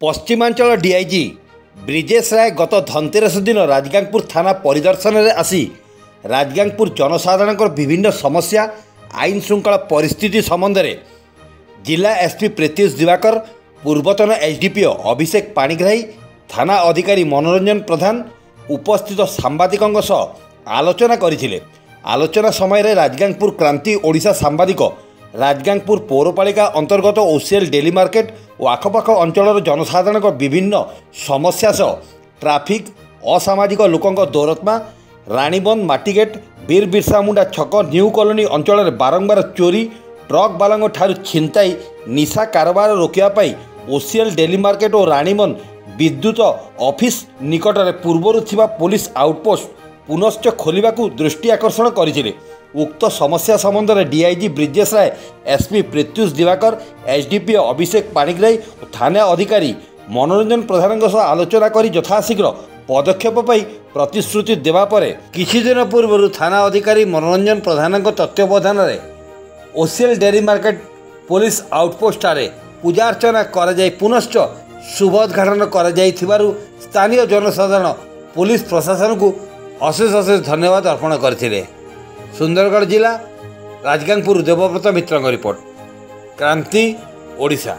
Paschimanchal DIG Brijesh राय गत धनतेरस दिन राजगांगपुर थाना परिदर्शन में आसी राजगांगपुर जनसाधारण विभिन्न समस्या आईन श्रृंखला परिस्थिति संबंध में जिला एसपी प्रीत्युष दिवाकर पूर्वतन एसडीपीओ अभिषेक पाणिग्राही थाना अधिकारी मनोरंजन प्रधान उपस्थित सांबादिकों सह आलोचना करथिले। आलोचना समय राजगांगपुर क्रांति ओडिशा सांबादिक राजगांगपुर पौरपालिका अंतर्गत ओसीएल डेली मार्केट और आखपाख अंचल जनसाधारण विभिन्न समस्या सह ट्राफिक असामाजिक लोकों दौरत्मा राणीबंध माटीगेट वीर बिरसा मुंडा छक न्यू कॉलोनी अंचल बारंबार चोरी ट्रक बालांग ठारू छिनताई निशा कारोबार रोकने ओसीएल डेली मार्केट और राणीबंध विद्युत ऑफिस निकट में पूर्वर थिबा पुलिस आउटपोस्ट पुनश्च खोलने को दृष्टि आकर्षण करथिले। उक्त समस्या संबंध में डीआईजी ब्रिजेश राय एसपी प्रीत्युष दिवाकर एसडीपीओ अभिषेक पाणिग्राही और थाना अधिकारी मनोरंजन प्रधान सह आलोचना कर यथाशीघ्र पदक्षेप प्रतिश्रुति देवा परे किछि दिन पूर्व थाना अधिकारी मनोरंजन प्रधान तत्वावधान में OCL dairy market police outpost आरे पूजा अर्चना कर पुनश्च शुभोद्घाटन कर स्थानीय जनसाधारण पुलिस प्रशासन को अशेष अशेष धन्यवाद अर्पण करथिले। सुंदरगढ़ जिला राजगांगपुर देवव्रत मित्र रिपोर्ट क्रांति ओडिशा।